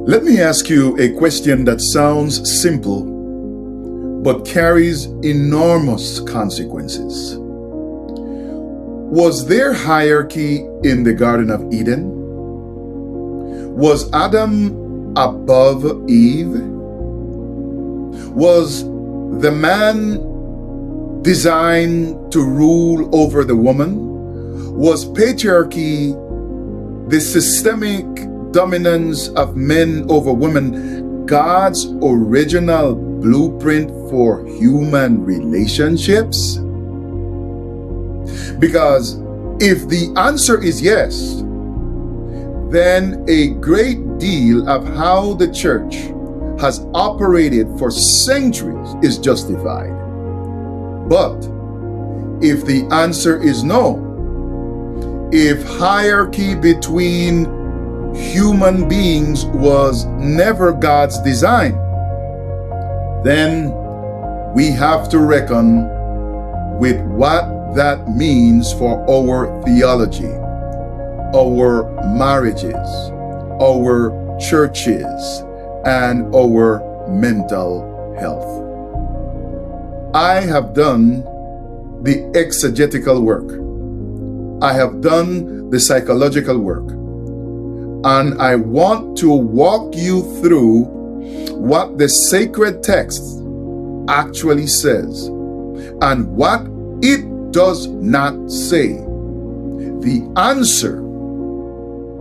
Let me ask you a question that sounds simple, but carries enormous consequences. Was there hierarchy in the Garden of Eden? Was Adam above Eve? Was the man designed to rule over the woman? Was patriarchy the systemic dominance of men over women God's original blueprint for human relationships? Because if the answer is yes, then a great deal of how the church has operated for centuries is justified. But if the answer is no, if hierarchy between human beings was never God's design, then we have to reckon with what that means for our theology, our marriages, our churches, and our mental health. I have done the exegetical work. I have done the psychological work. And I want to walk you through what the sacred text actually says and what it does not say. The answer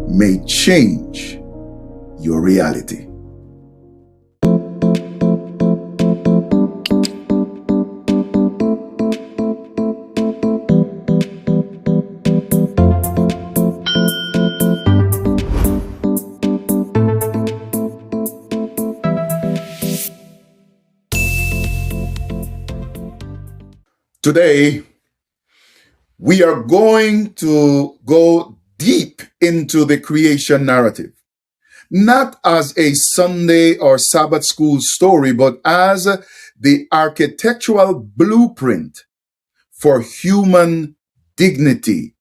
may change your reality. Today, we are going to go deep into the creation narrative, not as a Sunday or Sabbath school story, but as the architectural blueprint for human dignity,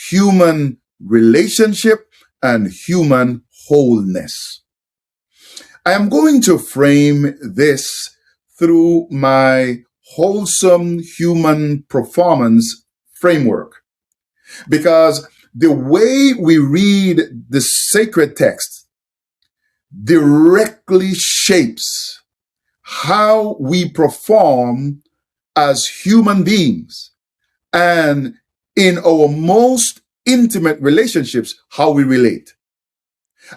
human relationship, and human wholeness. I am going to frame this through my wholesome human performance framework, because the way we read the sacred text directly shapes how we perform as human beings, and in our most intimate relationships, how we relate.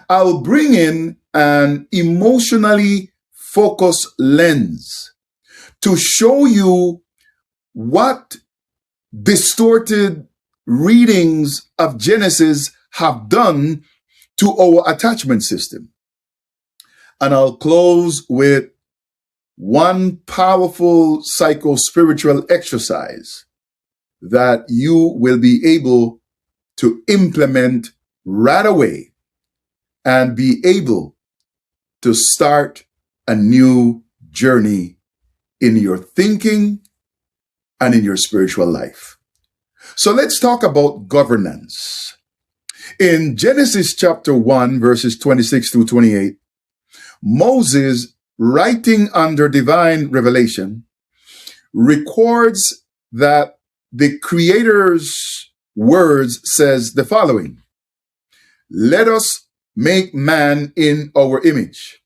I'll bring in an emotionally focused lens to show you what distorted readings of Genesis have done to our attachment system. And I'll close with one powerful psycho-spiritual exercise that you will be able to implement right away and be able to start a new journey in your thinking and in your spiritual life. So let's talk about governance. In Genesis chapter 1, verses 26 through 28, Moses, writing under divine revelation, records that the Creator's words says the following: "Let us make man in our image,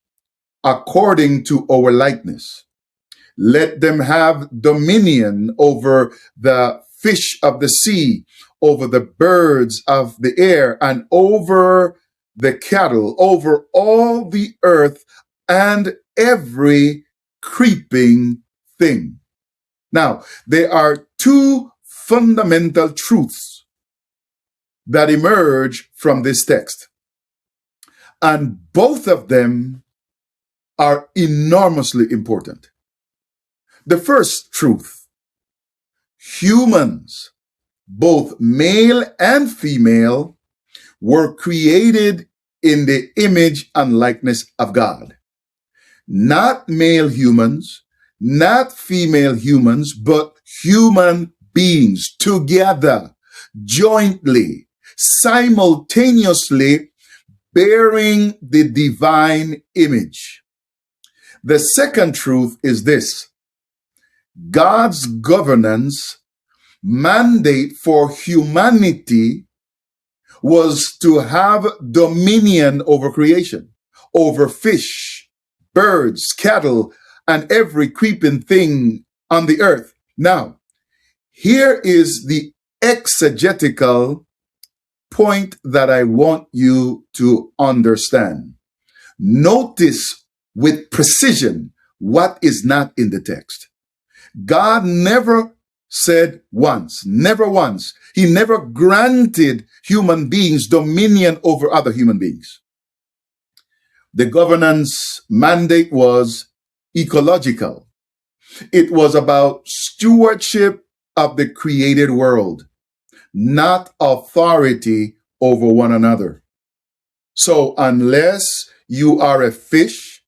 according to our likeness. Let them have dominion over the fish of the sea, over the birds of the air, and over the cattle, over all the earth, and every creeping thing." Now, there are two fundamental truths that emerge from this text, and both of them are enormously important. The first truth: humans, both male and female, were created in the image and likeness of God. Not male humans, not female humans, but human beings together, jointly, simultaneously bearing the divine image. The second truth is this: God's governance mandate for humanity was to have dominion over creation, over fish, birds, cattle, and every creeping thing on the earth. Now, here is the exegetical point that I want you to understand. Notice with precision what is not in the text. God never said once, never once. He never granted human beings dominion over other human beings. The governance mandate was ecological. It was about stewardship of the created world, not authority over one another. So unless you are a fish,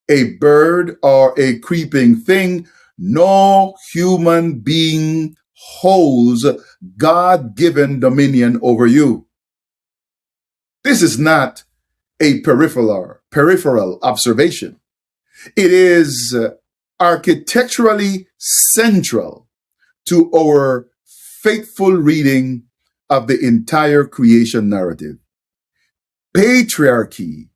a bird, or a creeping thing, no human being holds God-given dominion over you. This is not a peripheral observation. It is architecturally central to our faithful reading of the entire creation narrative. Patriarchy,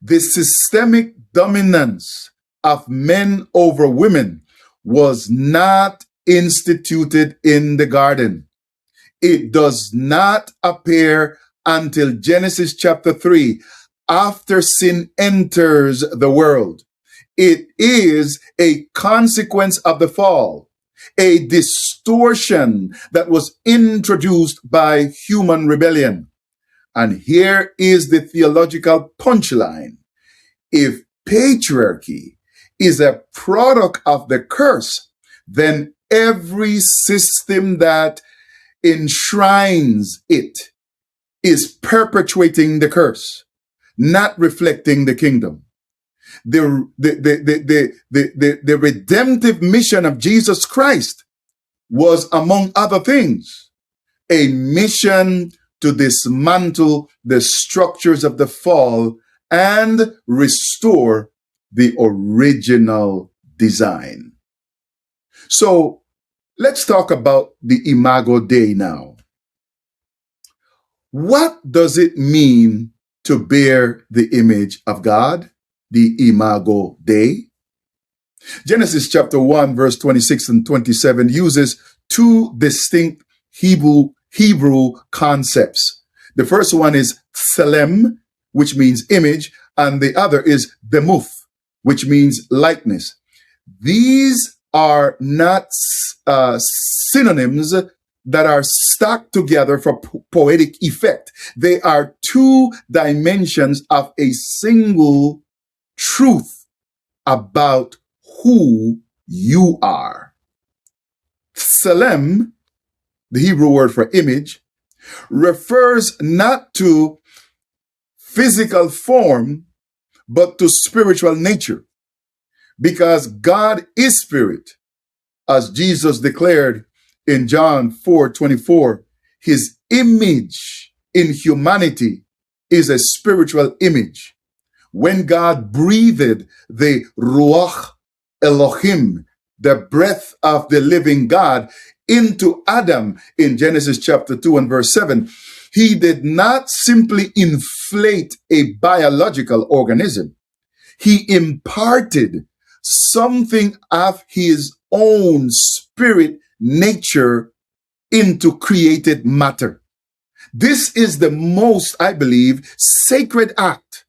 the systemic dominance of men over women, was not instituted in the garden. It does not appear until Genesis chapter 3, after sin enters the world. It is a consequence of the fall, a distortion that was introduced by human rebellion. And here is the theological punchline. If patriarchy is a product of the curse, then every system that enshrines it is perpetuating the curse, not reflecting the kingdom. The redemptive mission of Jesus Christ was, among other things, a mission to dismantle the structures of the fall and restore the original design. So let's talk about the Imago Dei now. What does it mean to bear the image of God, the Imago Dei? Genesis chapter 1, verse 26 and 27 uses two distinct Hebrew concepts. The first one is tselem, which means image, and the other is demuth, which means likeness. These are not synonyms that are stacked together for poetic effect. They are two dimensions of a single truth about who you are. Tselem, the Hebrew word for image, refers not to physical form, but to spiritual nature. Because God is spirit, as Jesus declared in John 4:24, his image in humanity is a spiritual image. When God breathed the ruach Elohim, the breath of the living God, into Adam in Genesis chapter 2 and verse 7, he did not simply inflate a biological organism. He imparted something of his own spirit nature into created matter. This is the most, I believe, sacred act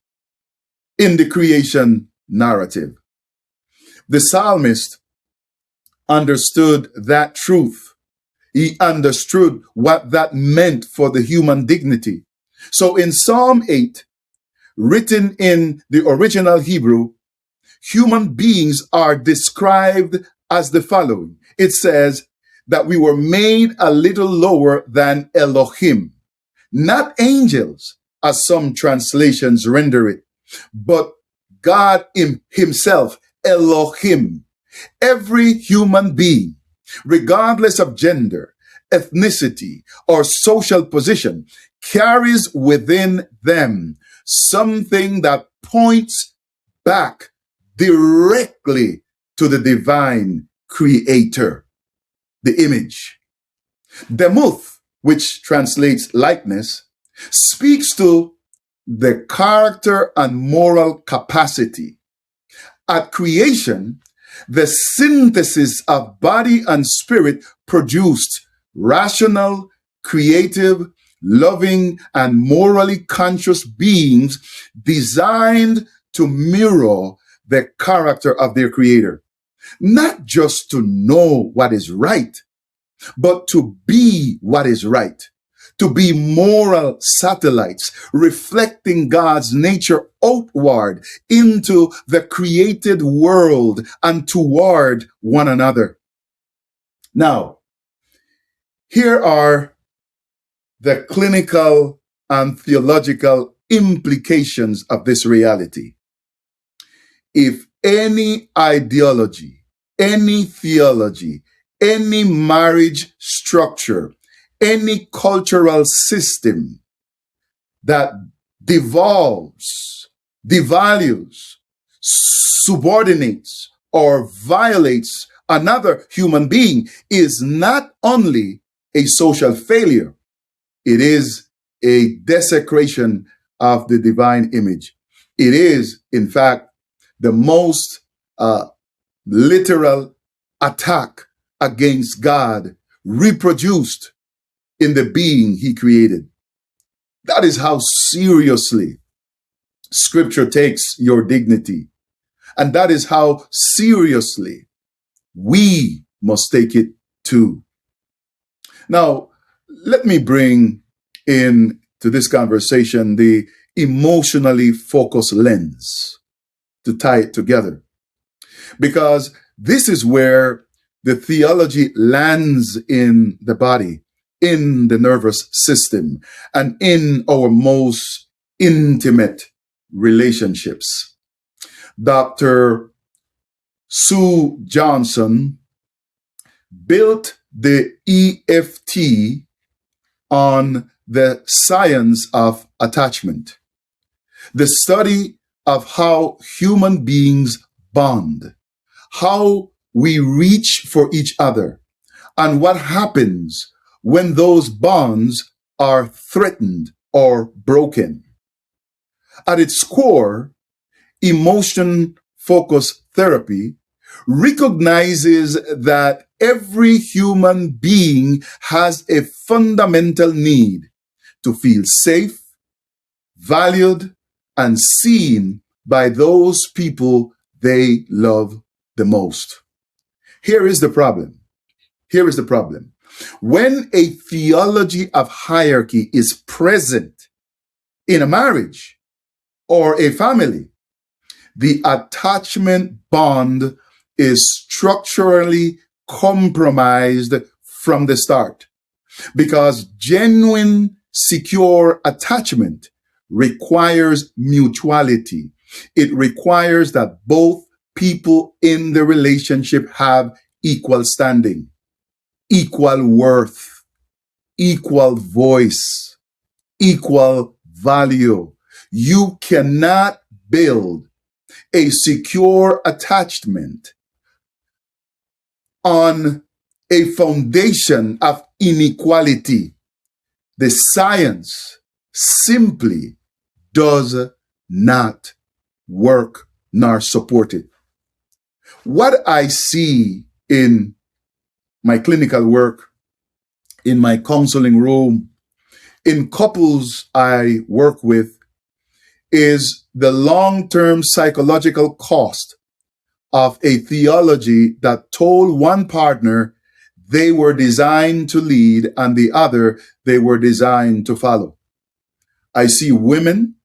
in the creation narrative. The psalmist understood that truth. He understood what that meant for the human dignity. So in Psalm 8, written in the original Hebrew, human beings are described as the following. It says that we were made a little lower than Elohim, not angels, as some translations render it, but God himself, Elohim. Every human being, regardless of gender, ethnicity, or social position, carries within them something that points back directly to the divine creator, the image. Demuth, which translates likeness, speaks to the character and moral capacity. At creation, the synthesis of body and spirit produced rational, creative, loving, and morally conscious beings designed to mirror the character of their creator. Not just to know what is right, but to be what is right. To be moral satellites reflecting God's nature outward into the created world and toward one another. Now, here are the clinical and theological implications of this reality. If any ideology, any theology, any marriage structure, any cultural system that devolves, devalues, subordinates, or violates another human being is not only a social failure, it is a desecration of the divine image. It is, in fact, the most literal attack against God reproduced in the being he created. That is how seriously Scripture takes your dignity. And that is how seriously we must take it too. Now, let me bring in to this conversation the emotionally focused lens to tie it together. Because this is where the theology lands in the body, in the nervous system, and in our most intimate relationships. Dr. Sue Johnson built the EFT on the science of attachment, the study of how human beings bond, how we reach for each other, and what happens when those bonds are threatened or broken. At its core, emotion-focused therapy recognizes that every human being has a fundamental need to feel safe, valued, and seen by those people they love the most. Here is the problem. Here is the problem. When a theology of hierarchy is present in a marriage or a family, the attachment bond is structurally compromised from the start, because genuine, secure attachment requires mutuality. It requires that both people in the relationship have equal standing, equal worth, equal voice, equal value. You cannot build a secure attachment on a foundation of inequality. The science simply does not work nor support it. What I see in my clinical work, in my counseling room, in couples I work with, is the long-term psychological cost of a theology that told one partner they were designed to lead and the other they were designed to follow. I see women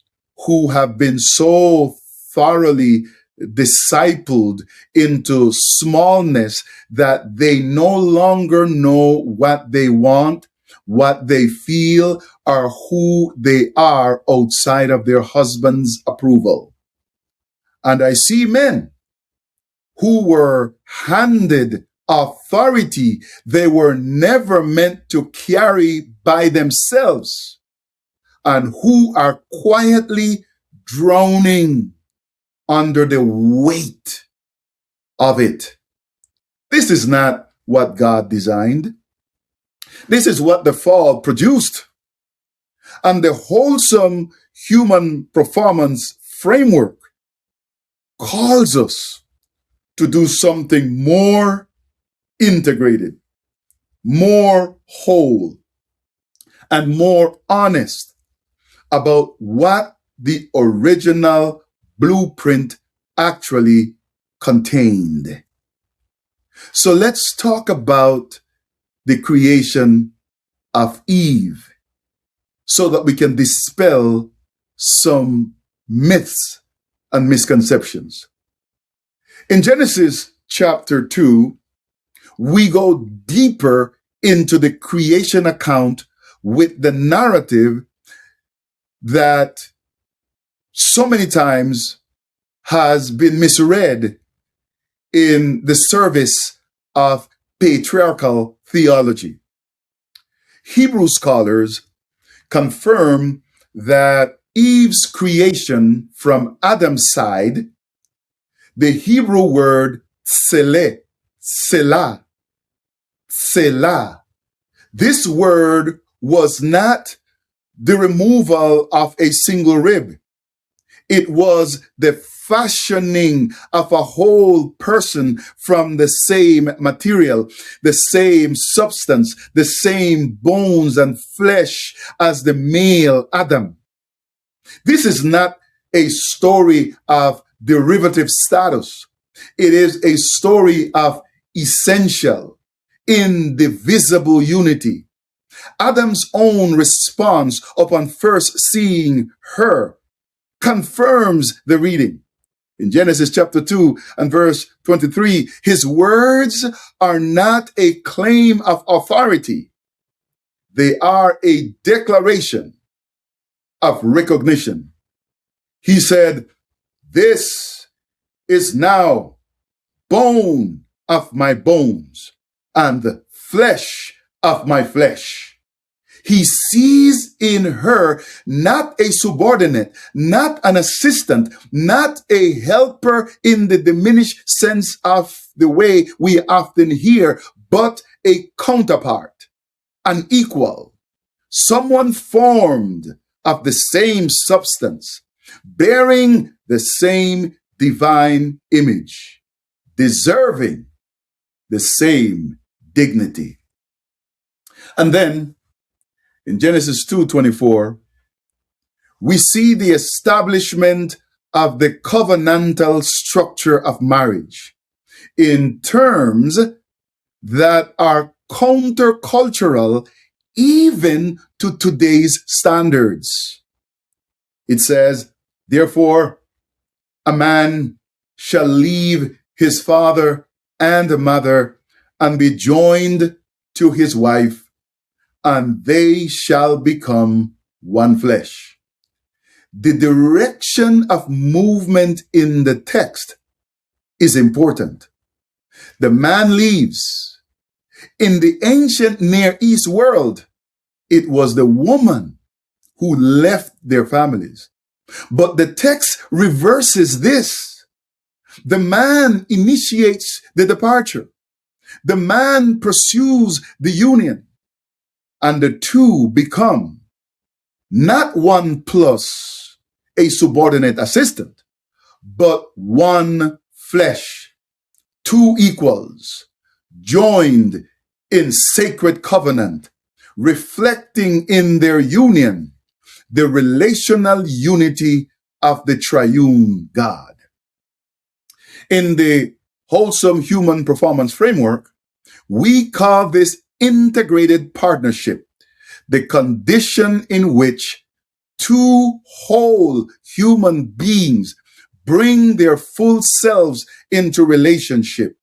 who have been so thoroughly discipled into smallness that they no longer know what they want, what they feel, or who they are outside of their husband's approval. And I see men who were handed authority they were never meant to carry by themselves, and who are quietly drowning under the weight of it. This is not what God designed. This is what the fall produced. And the wholesome human performance framework calls us to do something more integrated, more whole, and more honest about what the original blueprint actually contained. So let's talk about the creation of Eve so that we can dispel some myths and misconceptions. In Genesis chapter 2, we go deeper into the creation account with the narrative that so many times has been misread in the service of patriarchal theology. Hebrew scholars confirm that Eve's creation from Adam's side, the Hebrew word tsela, this word was not the removal of a single rib. It was the fashioning of a whole person from the same material, the same substance, the same bones and flesh as the male Adam. This is not a story of derivative status. It is a story of essential, indivisible unity. Adam's own response upon first seeing her confirms the reading. In Genesis chapter 2 and verse 23, his words are not a claim of authority. They are a declaration of recognition. He said, "This is now bone of my bones and flesh of my flesh." He sees in her not a subordinate, not an assistant, not a helper in the diminished sense of the way we often hear, but a counterpart, an equal, someone formed of the same substance, bearing the same divine image, deserving the same dignity. And then in Genesis 2:24, we see the establishment of the covenantal structure of marriage in terms that are countercultural even to today's standards. It says, "Therefore, a man shall leave his father and mother and be joined to his wife, and they shall become one flesh." The direction of movement in the text is important. The man leaves. In the ancient Near East world, it was the woman who left their families. But the text reverses this. The man initiates the departure. The man pursues the union. And the two become not one plus a subordinate assistant, but one flesh, two equals, joined in sacred covenant, reflecting in their union the relational unity of the triune God. In the wholesome human performance framework, we call this integrated partnership, the condition in which two whole human beings bring their full selves into relationship.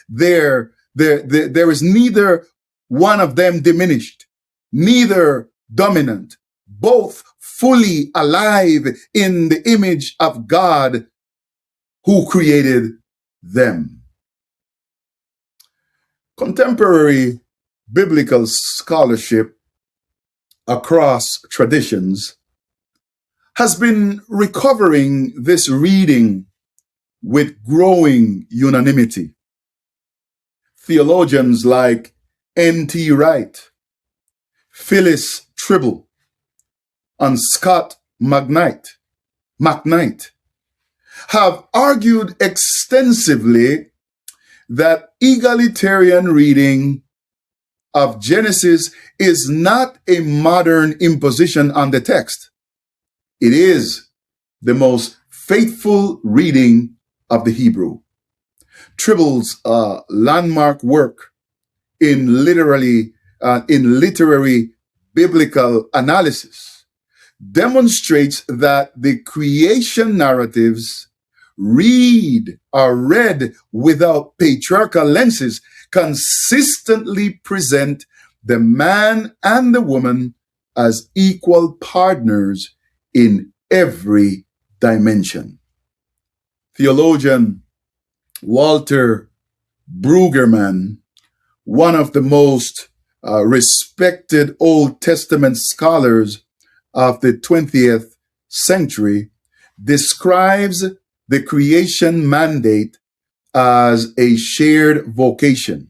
There is neither one of them diminished, neither dominant, both fully alive in the image of God who created them. Contemporary biblical scholarship across traditions has been recovering this reading with growing unanimity. Theologians like N.T. Wright, Phyllis Tribble, and Scott McKnight have argued extensively that egalitarian reading of Genesis is not a modern imposition on the text. It is the most faithful reading of the Hebrew. Tribble's landmark work in literary biblical analysis demonstrates that the creation narratives are read without patriarchal lenses consistently present the man and the woman as equal partners in every dimension. Theologian Walter Brueggemann, one of the most respected Old Testament scholars of the 20th century, describes the creation mandate as a shared vocation,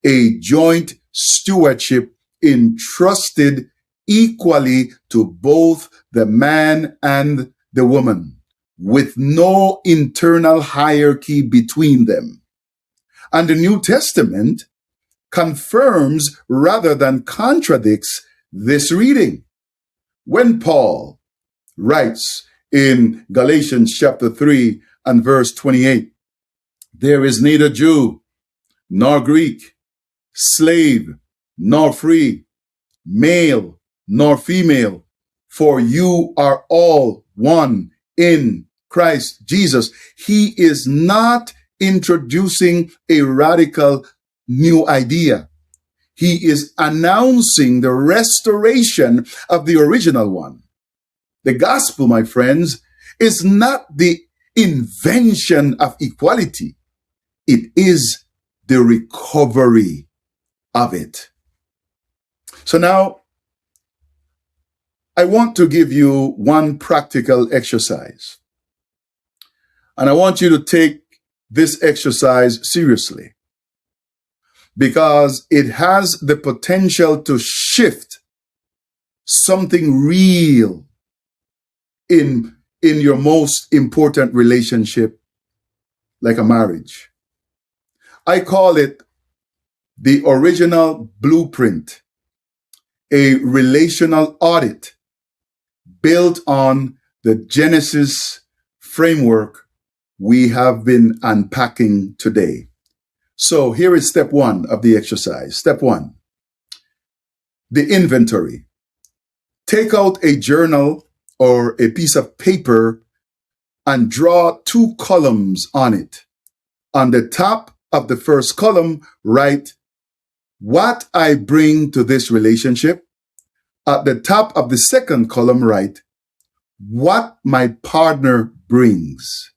a joint stewardship entrusted equally to both the man and the woman, with no internal hierarchy between them. And the New Testament confirms rather than contradicts this reading. When Paul writes in Galatians chapter 3 and verse 28, there is neither Jew nor Greek, slave nor free, male nor female, for you are all one in Christ Jesus. He is not introducing a radical new idea. He is announcing the restoration of the original one. The gospel, my friends, is not the invention of equality. It is the recovery of it. So now, I want to give you one practical exercise. And I want you to take this exercise seriously, because it has the potential to shift something real in your most important relationship, like a marriage. I call it the original blueprint, a relational audit built on the Genesis framework we have been unpacking today. So here is step one of the exercise. Step one, the inventory. Take out a journal or a piece of paper and draw 2 columns on it. On the top of the first column, write what I bring to this relationship. At the top of the second column, write what my partner brings.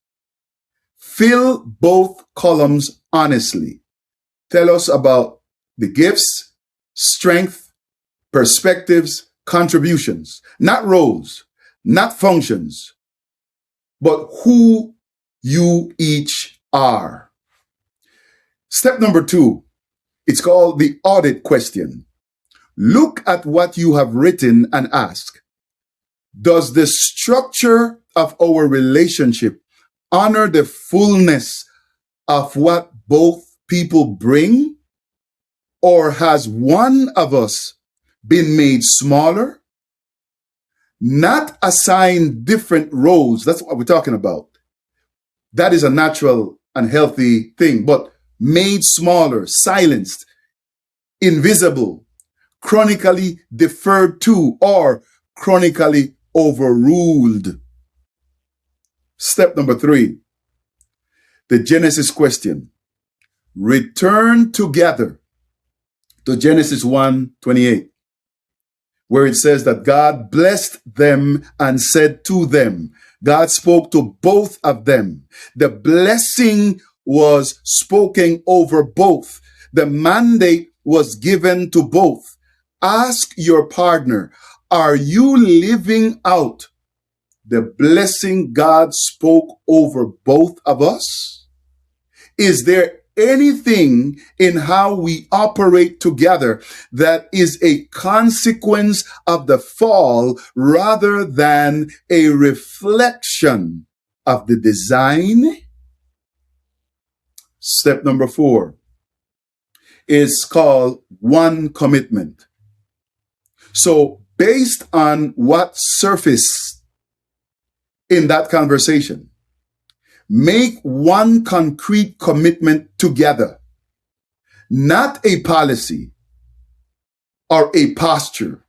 Fill both columns honestly. Tell us about the gifts, strength, perspectives, contributions, not roles, not functions, but who you each are. Step number 2, it's called the audit question. Look at what you have written and ask, does the structure of our relationship honor the fullness of what both people bring? Or has one of us been made smaller? Not assigned different roles. That's what we're talking about. That is a natural and healthy thing, but made smaller, silenced, invisible, chronically deferred to, or chronically overruled. Step number 3, the Genesis question. Return together to Genesis 1:28, where it says that God blessed them and said to them. God spoke to both of them. The blessing was spoken over both. The mandate was given to both. Ask your partner, are you living out the blessing God spoke over both of us? Is there anything in how we operate together that is a consequence of the fall rather than a reflection of the design? Step number 4 is called one commitment. So based on what surfaced in that conversation, make one concrete commitment together, not a policy or a posture,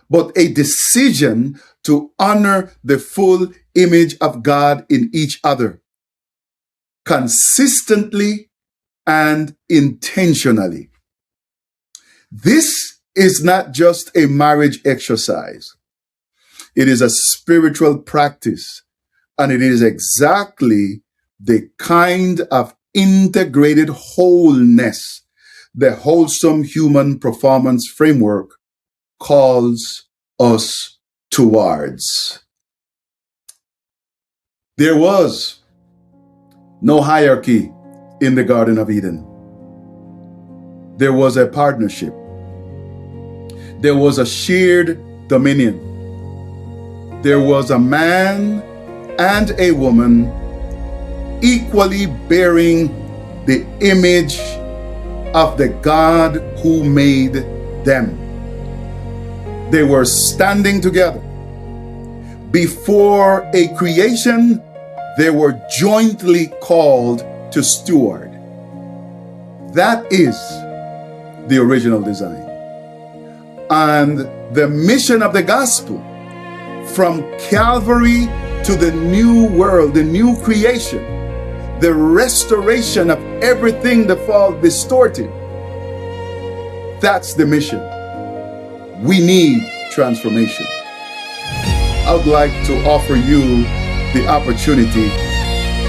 but a decision to honor the full image of God in each other, consistently and intentionally. This is not just a marriage exercise. It is a spiritual practice, and it is exactly the kind of integrated wholeness the wholesome human performance framework calls us towards. There was no hierarchy in the Garden of Eden. There was a partnership. There was a shared dominion. There was a man and a woman equally bearing the image of the God who made them. They were standing together. Before a creation, they were jointly called to steward. That is the original design. And the mission of the gospel, from Calvary to the new world, the new creation, the restoration of everything the fall distorted, that's the mission. We need transformation. I would like to offer you the opportunity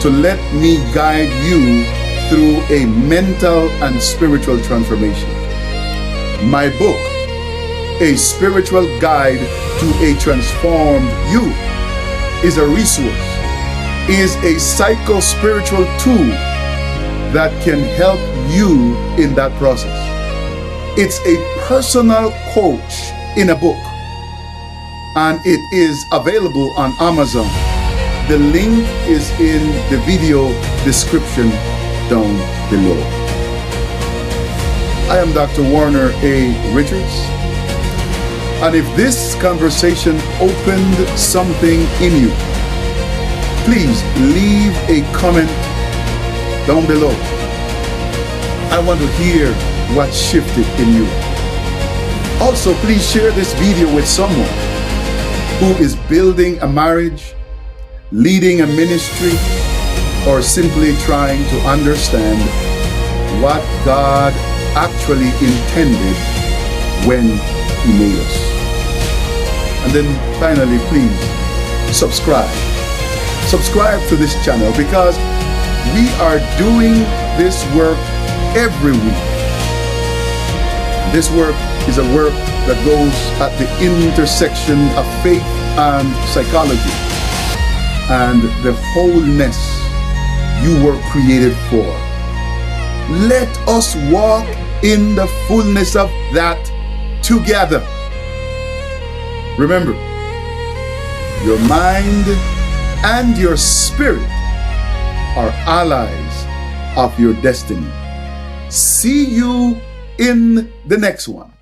to let me guide you through a mental and spiritual transformation. My book, A Spiritual Guide to a Transformed You, is a resource, is a psycho-spiritual tool that can help you in that process. It's a personal coach in a book, and it is available on Amazon. The link is in the video description down below. I am Dr. Warner A. Richards, and if this conversation opened something in you, please leave a comment down below. I want to hear what shifted in you. Also, please share this video with someone who is building a marriage, leading a ministry, or simply trying to understand what God actually intended when He made us. And then finally, please subscribe. Subscribe to this channel, because we are doing this work every week. This work is a work that goes at the intersection of faith and psychology and the wholeness you were created for. Let us walk in the fullness of that together. Remember, your mind and your spirit are allies of your destiny. See you in the next one.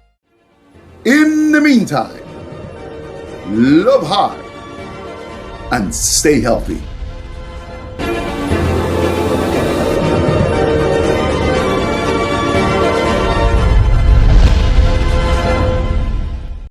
In the meantime, love hard and stay healthy.